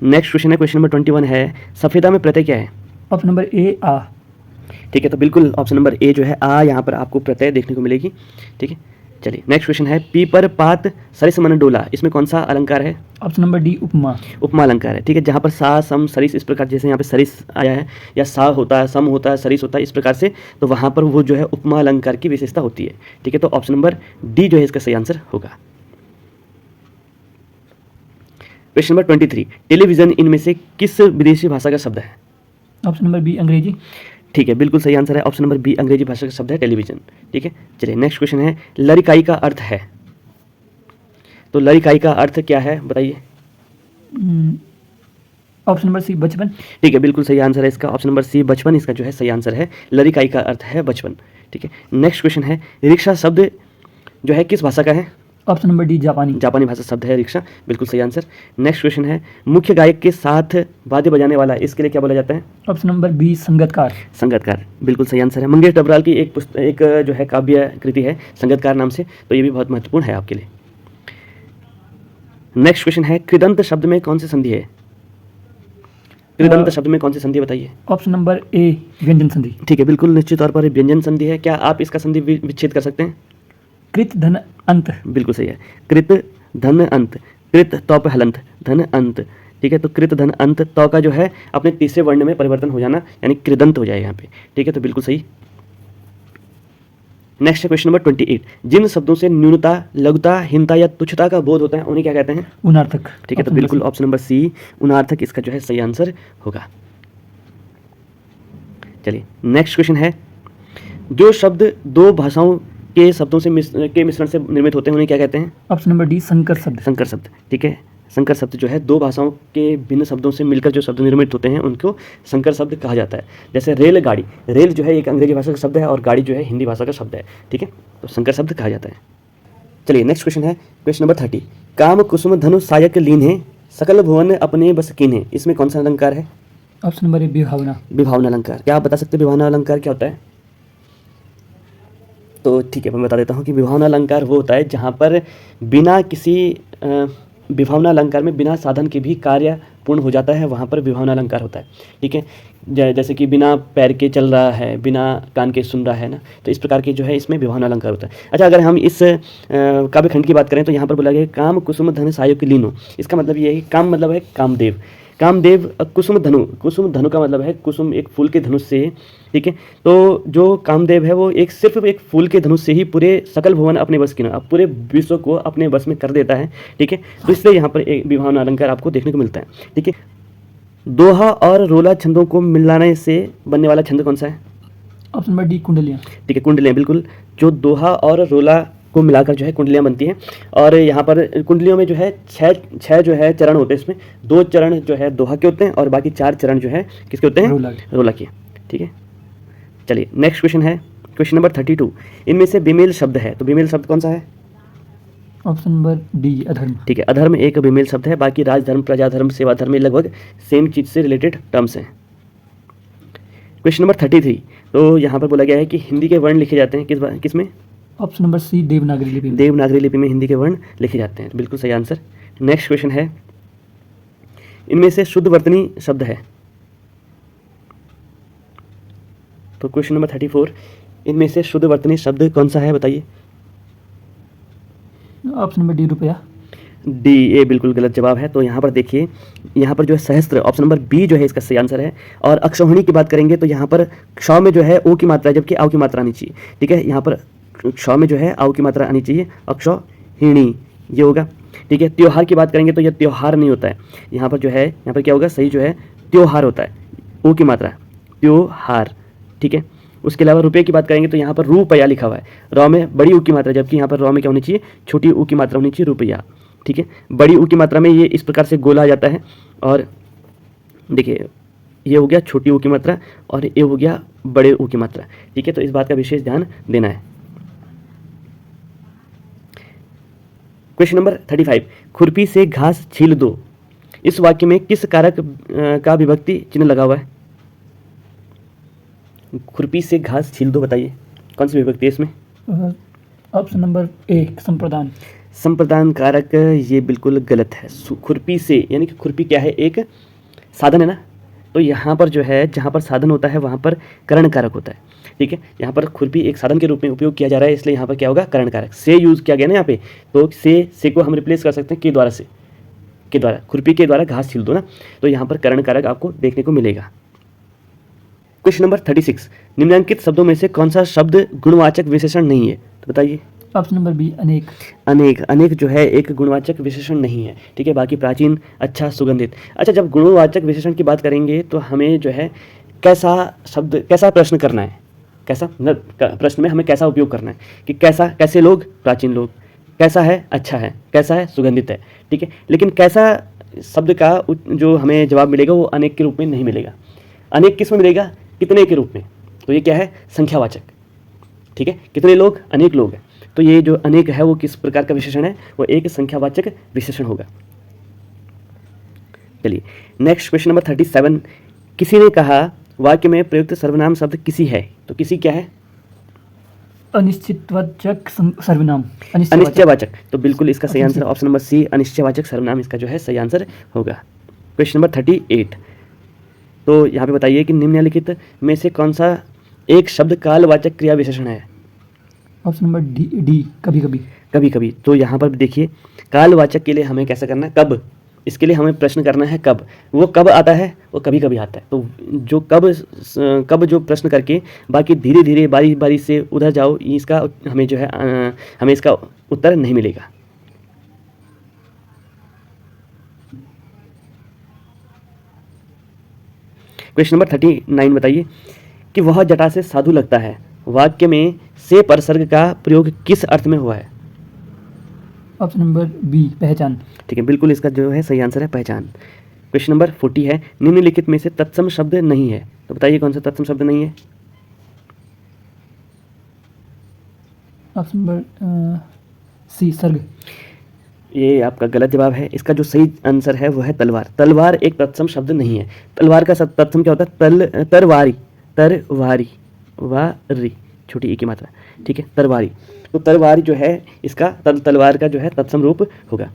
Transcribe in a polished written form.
Next question है, question number 21 है, सफेदा में प्रत्यय क्या है? ऑप्शन नंबर ए आ। ठीक है, तो बिल्कुल ऑप्शन नंबर ए जो है आ, यहाँ पर आपको प्रत्यय देखने को मिलेगी। ठीक है, चलिए नेक्स्ट क्वेश्चन है, पी पर पात सरिस मन डोला, इसमें कौन सा अलंकार है? ऑप्शन नंबर डी उपमा। उपमा अलंकार है। ठीक है, जहाँ पर सा सम सरिस, इस प्रकार जैसे यहाँ पे सरिस आया है या सा होता है, सम होता है, सरिस होता है, इस प्रकार से, तो वहाँ पर वो जो है उपमा अलंकार की विशेषता होती है। ठीक है, तो ऑप्शन नंबर डी जो है इसका सही आंसर होगा। क्वेश्चन नंबर 23, टेलीविजन इनमें से किस विदेशी भाषा का शब्द है? ऑप्शन नंबर बी अंग्रेजी। ठीक है, बिल्कुल सही आंसर है, ऑप्शन नंबर बी अंग्रेजी भाषा का शब्द है टेलीविजन। ठीक है, चलिए नेक्स्ट क्वेश्चन है, लरिकाई का अर्थ है, तो लरिकाई का अर्थ क्या है बताइए? ऑप्शन नंबर सी बचपन। ठीक है, बिल्कुल सही आंसर है इसका, ऑप्शन नंबर सी बचपन इसका जो है सही आंसर है, लरिकाई का अर्थ है बचपन। ठीक है, नेक्स्ट क्वेश्चन है, रिक्शा शब्द जो है किस भाषा का है? ऑप्शन नंबर डी जापानी। जापानी भाषा शब्द है रिक्शा, बिल्कुल सही आंसर। नेक्स्ट क्वेश्चन है, मुख्य गायक के साथ वाद्य बजाने वाला, इसके लिए क्या बोला जाता है? ऑप्शन नंबर बी संगतकार। संगतकार, बिल्कुल सही आंसर है। मंगेश डबराल की एक जो है काव्य कृति है संगतकार नाम से, तो ये भी बहुत महत्वपूर्ण है आपके लिए। नेक्स्ट क्वेश्चन है, कृदंत शब्द में कौन सी संधि है? कृदंत शब्द में कौन सी संधि बताइए? ऑप्शन नंबर ए व्यंजन संधि। ठीक है, बिल्कुल निश्चित तौर पर व्यंजन संधि है। क्या आप इसका संधि विच्छेद कर सकते हैं? कृत धन अंत। बिल्कुल सही है, कृत धन अंत, कृत तौप हलंत धन अंत। ठीक है, तो कृत धन अंत, तौ का जो है अपने तीसरे वर्ण में परिवर्तन हो जाना, यानी कृदंत हो जाएगा यहाँ पे। ठीक है, तो बिल्कुल सही। नेक्स्ट है क्वेश्चन नंबर 28, जिन शब्दों से न्यूनता, लघुता, हीनता या तुच्छता का बोध होता है उन्हें क्या कहते हैं? उनार्थक। ठीक है, तो बिल्कुल ऑप्शन नंबर सी उनार्थक इसका जो है सही आंसर होगा। चलिए नेक्स्ट क्वेश्चन है, जो शब्द दो भाषाओं के शब्दों से मिश्रण से निर्मित होते हैं उन्हें क्या कहते हैं? ऑप्शन नंबर डी संकर शब्द। संकर शब्द। ठीक है, संकर शब्द जो है दो भाषाओं के भिन्न शब्दों से मिलकर जो शब्द निर्मित होते हैं उनको संकर शब्द कहा जाता है। जैसे रेलगाड़ी, रेल जो है एक अंग्रेजी भाषा का शब्द है और गाड़ी जो है हिंदी भाषा का शब्द है। ठीक है, तो संकर शब्द कहा जाता है। चलिए नेक्स्ट क्वेश्चन है, क्वेश्चन नंबर 30, काम कुसुम धनु सायक लीन है, सकल भुवन अपने बस कीन है, इसमें कौन सा अलंकार है? Option number A विभावना। विभावना अलंकार। क्या आप बता सकते हैं विभावना अलंकार क्या होता है? तो ठीक है, मैं बता देता हूँ कि विभावना अलंकार वो होता है जहाँ पर बिना किसी विभावना अलंकार में बिना साधन के भी कार्य पूर्ण हो जाता है, वहाँ पर विभावना अलंकार होता है। ठीक है, जैसे कि बिना पैर के चल रहा है, बिना कान के सुन रहा है ना, तो इस प्रकार के जो है इसमें विभावना अलंकार होता है। अच्छा, अगर हम इस काव्यखंड की बात करें तो यहाँ पर बोला गया काम कुसुम धन सायक लीनो, इसका मतलब ये है कि काम मतलब है कामदेव, कामदेव कुसुम धनु, कुसुम धनु का मतलब है कुसुम एक फूल के धनुष से। ठीक है, तो जो कामदेव है वो सिर्फ एक फूल के धनुष से ही पूरे सकल भुवन अपने बस की ना, पूरे विश्व को अपने बस में कर देता है। ठीक है, तो इसलिए यहाँ पर एक विभावना अलंकार आपको देखने को मिलता है। ठीक है, दोहा और रोला छंदों को मिलाने से बनने वाला छंद कौन सा है? ऑप्शन नंबर डी कुंडलियाँ। ठीक है, कुंडलियाँ, बिल्कुल, जो दोहा और रोला को मिलाकर जो है कुंडलियाँ बनती हैं। और यहाँ पर कुंडलियों में जो है छह जो है चरण होते हैं, इसमें 2 चरण जो है दोहा के होते हैं और बाकी 4 चरण जो है किसके होते हैं? रोला के। ठीक है, चलिए नेक्स्ट क्वेश्चन है, क्वेश्चन नंबर 32, इनमें से बेमेल शब्द है, तो बेमेल शब्द कौन सा है? ऑप्शन नंबर डी अधर्म। ठीक है, अधर्म एक बेमेल शब्द है, बाकी राजधर्म, प्रजाधर्म, सेवाधर्म में लगभग सेम चीज से रिलेटेड टर्म्स हैं। क्वेश्चन नंबर 33, तो यहाँ पर बोला गया है कि हिंदी के वर्ण लिखे जाते हैं किस में? ऑप्शन नंबर सी देवनागरी लिपि में। देवनागरी लिपि में हिंदी के वर्ण लिखे जाते हैं, बिल्कुल सही आंसर। नेक्स्ट क्वेश्चन है, इनमें से शुद्ध वर्तनी शब्द है, तो क्वेश्चन नंबर 34, इनमें से शुद्ध वर्तनी शब्द कौन सा है बताइए? ऑप्शन नंबर डी रुपया। डी, ए बिल्कुल गलत जवाब है। तो यहाँ पर देखिए, यहाँ पर जो है सहस्त्र, ऑप्शन नंबर बी जो है इसका सही आंसर है। और अक्षौहिणी की बात करेंगे तो यहाँ पर क्ष में जो है ओ की मात्रा है, जबकि आव की मात्रा आनी चाहिए। ठीक है, यहाँ पर क्ष में जो है आव की मात्रा आनी चाहिए, अक्षौहिणी ये होगा। ठीक है, त्योहार की बात करेंगे तो यह त्योहार नहीं होता है, यहाँ पर जो है, यहाँ पर क्या होगा, सही जो है त्योहार होता है, ओ की मात्रा त्योहार। ठीक है, उसके अलावा रुपये की बात करेंगे तो यहाँ पर रुपया लिखा हुआ है, रॉ में बड़ी ऊ की मात्रा, जबकि यहाँ पर रॉ में क्या होनी चाहिए, छोटी ऊ की मात्रा होनी चाहिए, रुपया। ठीक है, बड़ी ऊ की मात्रा में ये इस प्रकार से गोला आ जाता है, और देखिए ये हो गया छोटी ऊ की मात्रा और ये हो गया बड़े ऊ की मात्रा। ठीक है, तो इस बात का विशेष ध्यान देना है। क्वेश्चन नंबर 35, खुरपी से घास छील दो, इस वाक्य में किस कारक का विभक्ति चिन्ह लगा हुआ है? खुरपी से घास छील दो, बताइए कौन सी विभक्ति है इसमें? Option number A संप्रदान। संप्रदान कारक ये बिल्कुल गलत है। खुरपी से, यानी कि खुरपी क्या है, एक साधन है ना, तो यहाँ पर जो है जहाँ पर साधन होता है वहाँ पर करण कारक होता है। ठीक है, यहाँ पर खुरपी एक साधन के रूप में उपयोग किया जा रहा है, इसलिए यहाँ पर क्या होगा, करण कारक से यूज़ किया गया ना यहाँ पे, तो से को हम रिप्लेस कर सकते हैं के द्वारा, से के द्वारा, खुरपी के द्वारा घास छील दो ना, तो यहाँ पर करण कारक आपको देखने को मिलेगा। क्वेश्चन नंबर 36, निम्नलिखित शब्दों में से कौन सा शब्द गुणवाचक विशेषण नहीं है, तो बताइए। ऑप्शन नंबर बी अनेक। अनेक, अनेक जो है एक गुणवाचक विशेषण नहीं है। ठीक है, बाकी प्राचीन, अच्छा, सुगंधित। अच्छा, जब गुणवाचक विशेषण की बात करेंगे तो हमें जो है कैसा शब्द, कैसा प्रश्न करना है, कैसा प्रश्न में हमें कैसा उपयोग करना है, कि कैसा, कैसे लोग, प्राचीन लोग, कैसा है, अच्छा है, कैसा है, सुगंधित है। ठीक है, लेकिन कैसा शब्द का जो हमें जवाब मिलेगा वो अनेक के रूप में नहीं मिलेगा। अनेक किस में मिलेगा, कितने के रूप में, तो ये क्या है, संख्यावाचक। ठीक है, कितने लोग, अनेक लोग हैं, तो ये जो अनेक है वो किस प्रकार का विशेषण है, वो एक संख्यावाचक विशेषण होगा। चलिए नेक्स्ट क्वेश्चन नंबर 37, किसी ने कहा वाक्य में प्रयुक्त सर्वनाम शब्द किसी है, तो किसी क्या है, अनिश्चितवाचक सर्वनाम। अनिश्चयवाचक, तो बिल्कुल इसका सही आंसर ऑप्शन नंबर सी, अनिश्चयवाचक सर्वनाम इसका जो है सही आंसर होगा। क्वेश्चन नंबर 38, तो यहाँ पे बताइए कि निम्नलिखित में से कौन सा एक शब्द कालवाचक क्रिया विशेषण है। ऑप्शन नंबर डी कभी कभी। कभी कभी, तो यहाँ पर देखिए कालवाचक के लिए हमें कैसा करना है, कब, इसके लिए हमें प्रश्न करना है कब, वो कब आता है, वो कभी कभी आता है। तो जो कब जो प्रश्न करके बाकी धीरे धीरे बारी बारी से उधर जाओ, इसका हमें जो है हमें इसका उत्तर नहीं मिलेगा। क्वेश्चन नंबर 39 बताइए कि वह जटा से साधु लगता है, वाक्य में से परसर्ग का प्रयोग किस अर्थ में हुआ है। ऑप्शन नंबर बी पहचान। ठीक है, बिल्कुल इसका जो है सही आंसर है पहचान। क्वेश्चन नंबर 40 है, निम्नलिखित में से तत्सम शब्द नहीं है, तो बताइए कौन सा तत्सम शब्द नहीं है। ऑप्शन नंबर सी सर्ग। ये आपका गलत जवाब है, इसका जो सही आंसर है वो है तलवार। तलवार एक तत्सम शब्द नहीं है। तलवार का तत्सम क्या होता है, तरवारी, तरवारी, वारी, छोटी ई की मात्रा। ठीक है, तरवारी, तो तरवारी जो है इसका तलवार का जो है तत्सम रूप होगा।